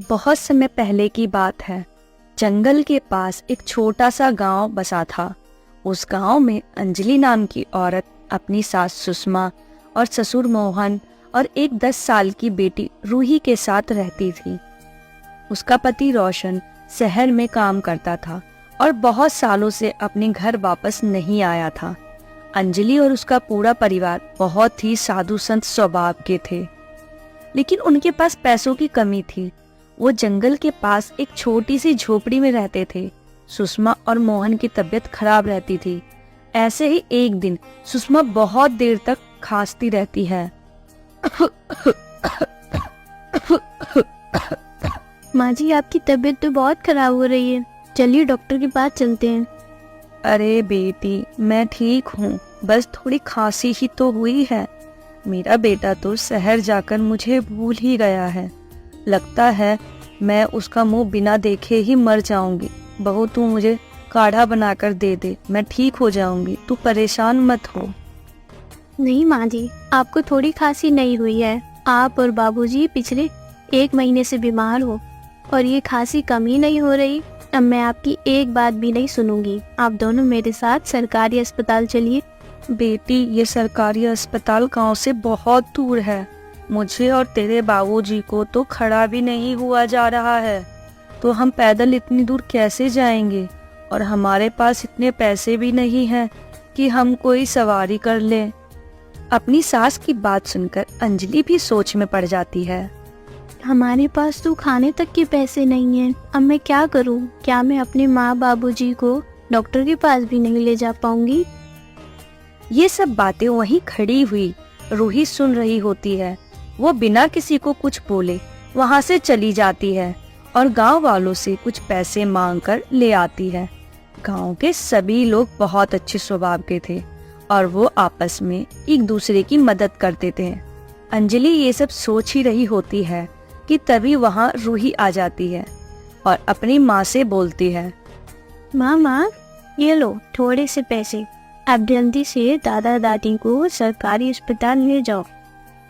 बहुत समय पहले की बात है। जंगल के पास एक छोटा सा गांव बसा था। उस गांव में अंजलि नाम की औरत अपनी सास सुषमा और ससुर मोहन और एक 10 साल की बेटी रूही के साथ रहती थी। उसका पति रोशन शहर में काम करता था और बहुत सालों से अपने घर वापस नहीं आया था। अंजलि और उसका पूरा परिवार बहुत ही साधु संत स्वभाव के थे, लेकिन उनके पास पैसों की कमी थी। वो जंगल के पास एक छोटी सी झोपड़ी में रहते थे। सुषमा और मोहन की तबीयत खराब रहती थी। ऐसे ही एक दिन सुषमा बहुत देर तक खांसती रहती है। माँ जी, आपकी तबीयत तो बहुत खराब हो रही है, चलिए डॉक्टर के पास चलते हैं। अरे बेटी, मैं ठीक हूँ, बस थोड़ी खांसी ही तो हुई है। मेरा बेटा तो शहर जाकर मुझे भूल ही गया है। लगता है मैं उसका मुंह बिना देखे ही मर जाऊंगी। बहू, तू मुझे काढ़ा बनाकर दे दे, मैं ठीक हो जाऊंगी, तू परेशान मत हो। नहीं माँ जी, आपको थोड़ी खांसी नहीं हुई है। आप और बाबूजी पिछले 1 महीने से बीमार हो और ये खांसी कम ही नहीं हो रही। अब मैं आपकी एक बात भी नहीं सुनूंगी। आप दोनों मेरे साथ सरकारी अस्पताल चलिए। बेटी, ये सरकारी अस्पताल गांव से बहुत दूर है। मुझे और तेरे बाबूजी को तो खड़ा भी नहीं हुआ जा रहा है, तो हम पैदल इतनी दूर कैसे जाएंगे? और हमारे पास इतने पैसे भी नहीं हैं कि हम कोई सवारी कर लें। अपनी सास की बात सुनकर अंजलि भी सोच में पड़ जाती है। हमारे पास तो खाने तक के पैसे नहीं हैं। अब मैं क्या करूं? क्या मैं अपने माँ बाबूजी को डॉक्टर के पास भी नहीं ले जा पाऊंगी? ये सब बातें वहीं खड़ी हुई रूही सुन रही होती है। वो बिना किसी को कुछ बोले वहां से चली जाती है और गांव वालों से कुछ पैसे मांगकर ले आती है। गांव के सभी लोग बहुत अच्छे स्वभाव के थे और वो आपस में एक दूसरे की मदद करते थे। अंजलि ये सब सोच ही रही होती है कि तभी वहाँ रूही आ जाती है और अपनी माँ से बोलती है, माँ, ये लो थोड़े से पैसे। आप जल्दी से दादा दादी को सरकारी अस्पताल ले जाओ।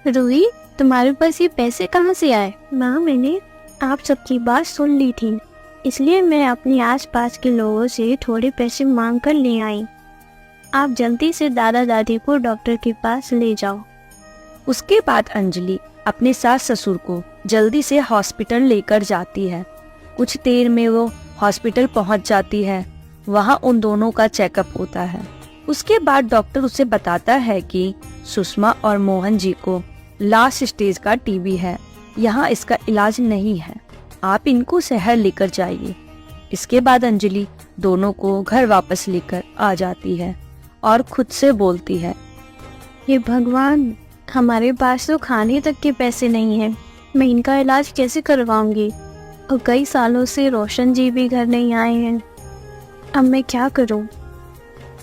रूही, तुम्हारे पास ये पैसे कहाँ से आए? माँ, मैंने आप सबकी बात सुन ली थी, इसलिए मैं अपने आसपास के लोगों से थोड़े पैसे मांग कर ले आई। आप जल्दी से दादा दादी को डॉक्टर के पास ले जाओ। उसके बाद अंजलि अपने सास ससुर को जल्दी से हॉस्पिटल लेकर जाती है। कुछ देर में वो हॉस्पिटल पहुंच जाती है। वहां उन दोनों का चेकअप होता है। उसके बाद डॉक्टर उसे बताता है कि सुषमा और मोहन जी को लास्ट स्टेज का टीबी है। यहाँ इसका इलाज नहीं है, आप इनको शहर लेकर जाइए। इसके बाद अंजलि दोनों को घर वापस लेकर आ जाती है और खुद से बोलती है, हे भगवान, हमारे पास तो खाने तक के पैसे नहीं हैं। मैं इनका इलाज कैसे करवाऊंगी? और कई सालों से रोशन जी भी घर नहीं आए हैं। अब मैं क्या करूं?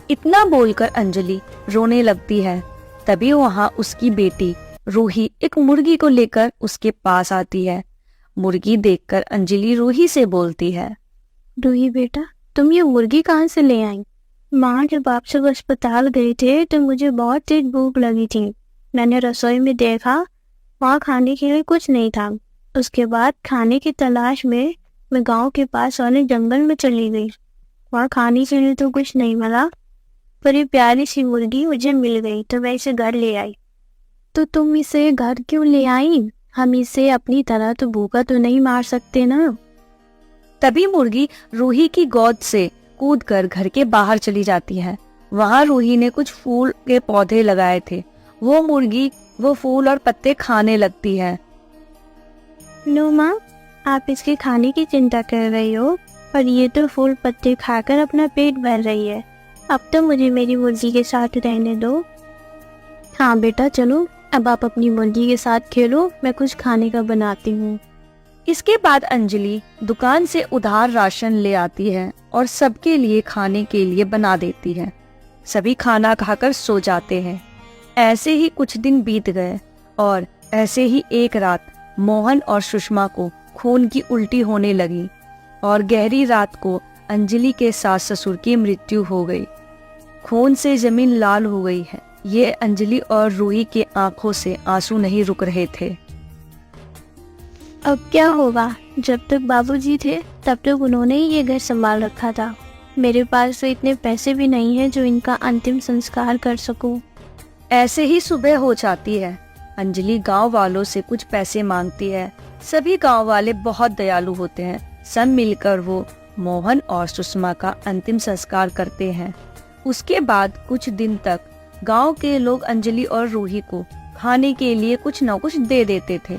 इतना बोलकर अंजलि रोने लगती है। तभी वहाँ उसकी बेटी रूही एक मुर्गी को लेकर उसके पास आती है। मुर्गी देखकर अंजलि रूही से बोलती है, रूही बेटा, तुम ये मुर्गी कहाँ से ले आई? माँ, जब आप सब अस्पताल गए थे तो मुझे बहुत तेज भूख लगी थी। मैंने रसोई में देखा, वहाँ खाने के लिए कुछ नहीं था। उसके बाद खाने की तलाश में मैं गांव के पास वाले जंगल में चली गई। वहाँ खाने के लिए तो कुछ नहीं मिला, पर ये प्यारी सी मुर्गी मुझे मिल गई तो मैं इसे घर ले आई। तो तुम इसे घर क्यों ले आई? हम इसे अपनी तरह तो भूखा तो नहीं मार सकते ना। तभी मुर्गी रूही की गोद से कूदकर घर के बाहर चली जाती है। वहाँ रूही ने कुछ फूल के पौधे लगाए थे। वो मुर्गी वो फूल और पत्ते खाने लगती है। लो माँ, आप इसके खाने की चिंता कर रही हो और ये तो फूल पत्ते खाकर अपना पेट भर रही है। अब तो मुझे मेरी मुर्गी के साथ रहने दो। हाँ बेटा, चलो अब आप अपनी मुर्गी के साथ खेलो, मैं कुछ खाने का बनाती हूँ। इसके बाद अंजलि दुकान से उधार राशन ले आती है और सबके लिए खाने के लिए बना देती है। सभी खाना खाकर सो जाते हैं। ऐसे ही कुछ दिन बीत गए और ऐसे ही एक रात मोहन और सुषमा को खून की उल्टी होने लगी और गहरी रात को अंजलि के सास ससुर की मृत्यु हो गई। खून से जमीन लाल हो गई है। ये अंजलि और रूही के आंखों से आंसू नहीं रुक रहे थे। अब क्या होगा? जब तक बाबूजी थे तब तक उन्होंने ही ये घर संभाल रखा था। मेरे पास तो इतने पैसे भी नहीं हैं जो इनका अंतिम संस्कार कर सकूं। ऐसे ही सुबह हो जाती है। अंजलि गांव वालों से कुछ पैसे मांगती है। सभी गांव वाले बहुत दयालु होते हैं। सब मिलकर वो मोहन और सुषमा का अंतिम संस्कार करते हैं। उसके बाद कुछ दिन तक गांव के लोग अंजलि और रूही को खाने के लिए कुछ न कुछ दे देते थे,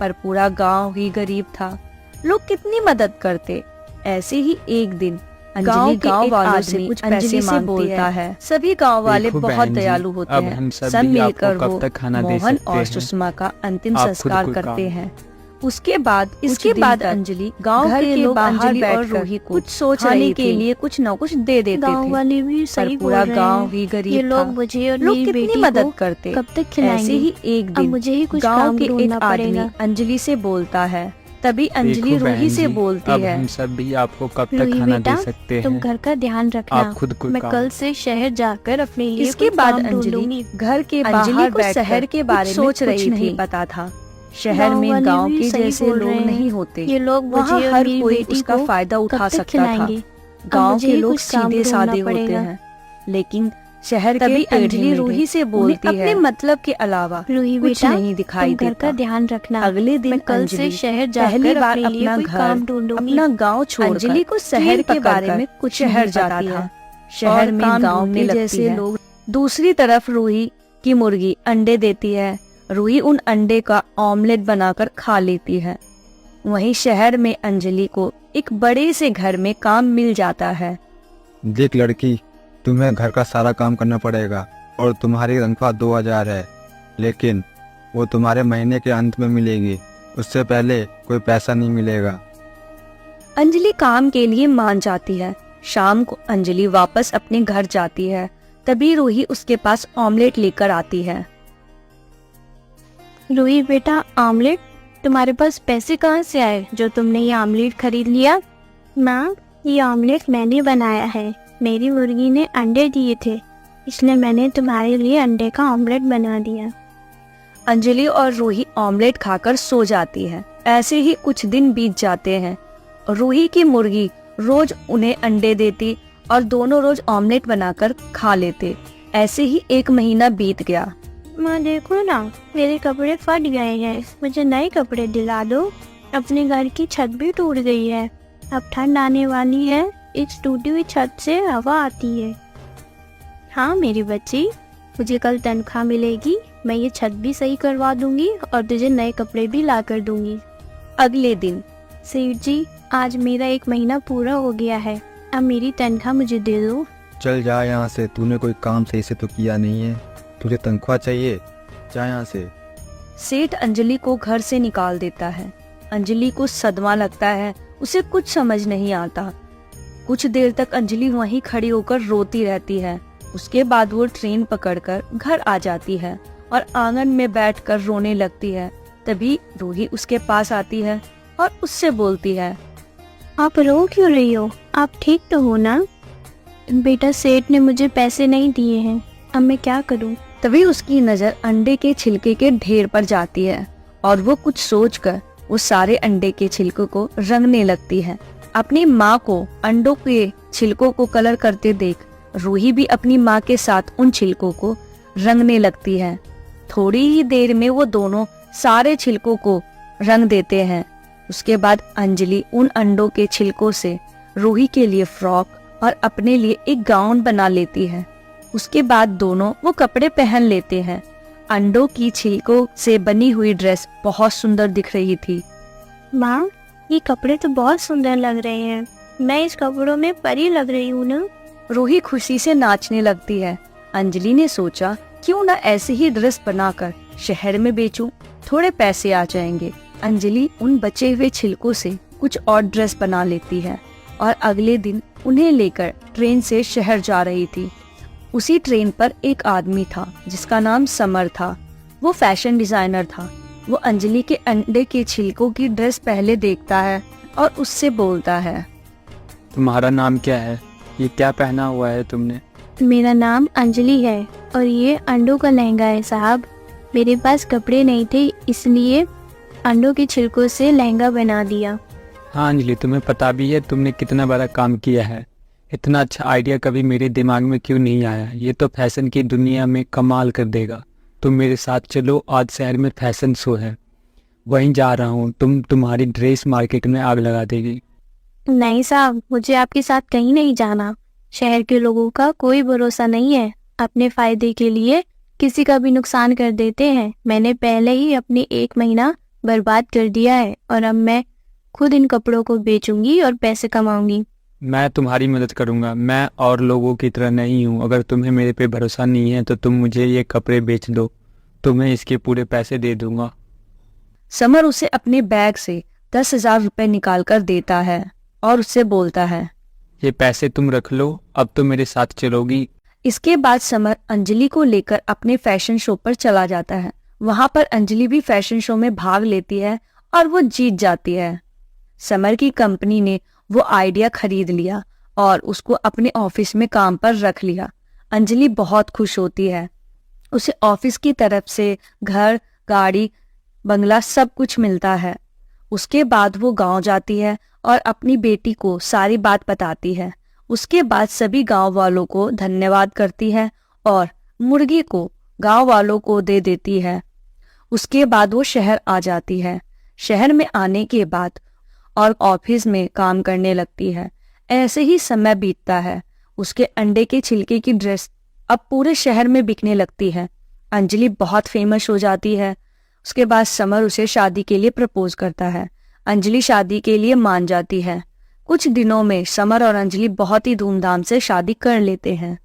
पर पूरा गांव ही गरीब था। लोग कितनी मदद करते। ऐसे ही एक दिन अंजलि गांव वालों से कुछ पैसे मांगती है। सभी गांव वाले देखो बहुत बहन जी, दयालु होते अब हैं। हम सब सब भी मिलकर आपको कब वो तक खाना दे मोहन सकते और हैं? सुषमा का अंतिम आप खुद संस्कार कोई करते काम- हैं। उसके बाद अंजलि गांव घर के के लोग बाहर अंजलि और बैठकर रूही को कुछ सोच खाने के लिए कुछ न कुछ दे देते गांव थे, वाले भी पर सही बोल पूरा रहे गांव हैं। ही ये गरीब लोग था। मुझे और लोग मेरी कितनी बेटी मदद को करते। कब तक खिलाएंगे? ऐसे ही एक अब दिन मुझे ही कुछ गांव काम के एक ढूंढना आदमी पड़ेगा। अंजलि से बोलता है। तभी अंजलि देखो रूही बहन से जी, बोलती अब है, हम सब भी आपको कब तक रूही खाना बेटा, दे सकते तुम हैं? घर का ध्यान रखना। आप खुद कोई मैं काम- कल से शहर जाकर अपने लिए इसके कुछ बाद काम अंजलि ढूंढूंगी। घर के अंजलि बाहर को बैठकर शहर के बारे में सोच कुछ रही नहीं थी। पता था शहर गांव में वाले गांव भी के सही जैसे बोल लोग रहे हैं। नहीं होते। ये लोग वहाँ मुझे और हर मेरी कोई बेटी उसका को फायदा कब उठा तक सकता था। खिलाएंगे? अब गांव मुझे के ही लोग कुछ काम सीधे साधे ढूंढना होते पड़ेगा। हैं, लेकिन शहर तभी के अंजलि टेढ़े रूही से मेढ़े बोलती उन्हें है, अपने मतलब के अलावा रूही कुछ बेटा, नहीं दिखाई तुम घर का देता। ध्यान रखना। अगले दिन मैं कल से अंजलि शहर जाकर पहली बार अपने लिए अपना कोई घर, काम ढूंढूंगी। अपना गांव छोड़कर अंजलि को शहर के बारे में कुछ शहर नहीं पता जाती था। है। शहर में काम गांव ढूंढने के लगती जैसे है। लोग। दूसरी तरफ रूही की मुर्गी अंडे देती है। रूही उन अंडे का ऑमलेट बनाकर खा लेती है। वहीं शहर में अंजलि को एक बड़े से घर में काम मिल जाता है। देख लड़की, तुम्हें घर का सारा काम करना पड़ेगा और तुम्हारी तनख्वाह 2000 है, लेकिन वो तुम्हारे महीने के अंत में मिलेगी। उससे पहले कोई पैसा नहीं मिलेगा। अंजलि काम के लिए मान जाती है। शाम को अंजलि वापस अपने घर जाती है। तभी रूही उसके पास ऑमलेट लेकर आती है। रूही बेटा, आमलेट? तुम्हारे पास पैसे कहाँ से आए जो तुमने ये आमलेट खरीद लिया? माँ, ये आमलेट मैंने बनाया है। मेरी मुर्गी ने अंडे दिए थे, इसलिए मैंने तुम्हारे लिए अंडे का ऑमलेट बना दिया। अंजलि और रूही ऑमलेट खाकर सो जाती है। ऐसे ही कुछ दिन बीत जाते हैं। रूही की मुर्गी रोज उन्हें अंडे देती और दोनों रोज ऑमलेट बनाकर खा लेते। ऐसे ही एक महीना बीत गया। माँ देखो ना, मेरे कपड़े फट गए हैं, मुझे नए कपड़े दिला दो। अपने घर की छत भी टूट गई है, अब ठंड आने वाली है, इस टूटी हुई छत से हवा आती है। हाँ मेरी बच्ची, मुझे कल तनख्वाह मिलेगी, मैं ये छत भी सही करवा दूंगी और तुझे नए कपड़े भी ला कर दूंगी। अगले दिन सेठ जी, आज मेरा 1 महीना पूरा हो गया है, अब मेरी तनख्वाह मुझे दे दो। चल जा यहाँ से, तूने कोई काम सही से तो किया नहीं है। तुझे तनख्वाह चाहिए, जा यहाँ से। सेठ अंजलि को घर से निकाल देता है। अंजलि को सदमा लगता है, उसे कुछ समझ नहीं आता। कुछ देर तक अंजलि वहीं खड़ी होकर रोती रहती है। उसके बाद वो ट्रेन पकड़कर घर आ जाती है और आंगन में बैठकर रोने लगती है। तभी रूही उसके पास आती है और उससे बोलती है, आप रो क्यों रही हो? आप ठीक तो हो ना? बेटा, सेठ ने मुझे पैसे नहीं दिए हैं, अब मैं क्या करूं? तभी उसकी नजर अंडे के छिलके के ढेर पर जाती है और वो कुछ सोचकर उस सारे अंडे के छिलकों को रंगने लगती है। अपनी माँ को अंडों के छिलकों को कलर करते देख रूही भी अपनी माँ के साथ उन छिलकों को रंगने लगती है। थोड़ी ही देर में वो दोनों सारे छिलकों को रंग देते हैं। उसके बाद अंजलि उन अंडों के छिलकों से रूही के लिए फ्रॉक और अपने लिए एक गाउन बना लेती है। उसके बाद दोनों वो कपड़े पहन लेते हैं। अंडों की छिलकों से बनी हुई ड्रेस बहुत सुंदर दिख रही थी। माँ, ये कपड़े तो बहुत सुंदर लग रहे हैं, मैं इस कपड़ों में परी लग रही हूँ ना? रूही खुशी से नाचने लगती है। अंजलि ने सोचा क्यों ना ऐसे ही ड्रेस बनाकर शहर में बेचूं, थोड़े पैसे आ जाएंगे। अंजलि उन बचे हुए छिलकों से कुछ और ड्रेस बना लेती है और अगले दिन उन्हें लेकर ट्रेन से शहर जा रही थी। उसी ट्रेन पर एक आदमी था जिसका नाम समर था। वो फैशन डिजाइनर था। वो अंजलि के अंडे के छिलकों की ड्रेस पहले देखता है और उससे बोलता है, तुम्हारा नाम क्या है? ये क्या पहना हुआ है तुमने? मेरा नाम अंजलि है और ये अंडों का लहंगा है साहब। मेरे पास कपड़े नहीं थे, इसलिए अंडों के छिलकों से लहंगा बना दिया। हाँ अंजलि, तुम्हें पता भी है तुमने कितना बड़ा काम किया है। इतना अच्छा आइडिया कभी मेरे दिमाग में क्यों नहीं आया। ये तो फैशन की दुनिया में कमाल कर देगा। तुम मेरे साथ चलो, आज शहर में फैशन शो है, वहीं जा रहा हूँ। तुम्हारी ड्रेस मार्केट में आग लगा देगी। नहीं साहब, मुझे आपके साथ कहीं नहीं जाना। शहर के लोगों का कोई भरोसा नहीं है, अपने फायदे के लिए किसी का भी नुकसान कर देते हैं। मैंने पहले ही अपनी 1 महीना बर्बाद कर दिया है और अब मैं खुद इन कपड़ों को बेचूंगी और पैसे कमाऊंगी। मैं तुम्हारी मदद करूँगा। मैं और लोगों की तरह नहीं हूँ। अगर तुम्हें मेरे पे भरोसा नहीं है तो तुम मुझे ये कपड़े बेच दो, तुम्हें इसके पूरे पैसे दे दूंगा। समर उसे अपने बैग से 10,000 रुपए निकाल कर देता है और उससे बोलता है, ये पैसे तुम रख लो, अब तो मेरे साथ चलोगी। इसके बाद समर अंजलि को लेकर अपने फैशन शो पर चला जाता है। वहां पर अंजलि भी फैशन शो में भाग लेती है और वो जीत जाती है। समर की कंपनी ने वो आइडिया खरीद लिया और उसको अपने ऑफिस में काम पर रख लिया। अंजलि बहुत खुश होती है। उसे ऑफिस की तरफ से घर, गाड़ी, बंगला सब कुछ मिलता है। उसके बाद वो गांव जाती है और अपनी बेटी को सारी बात बताती है। उसके बाद सभी गांव वालों को धन्यवाद करती है और मुर्गी को गांव वालों को दे देती है। उसके बाद वो शहर आ जाती है। शहर में आने के बाद और ऑफिस में काम करने लगती है। ऐसे ही समय बीतता है। उसके अंडे के छिलके की ड्रेस अब पूरे शहर में बिकने लगती है। अंजलि बहुत फेमस हो जाती है। उसके बाद समर उसे शादी के लिए प्रपोज करता है। अंजलि शादी के लिए मान जाती है। कुछ दिनों में समर और अंजलि बहुत ही धूमधाम से शादी कर लेते हैं।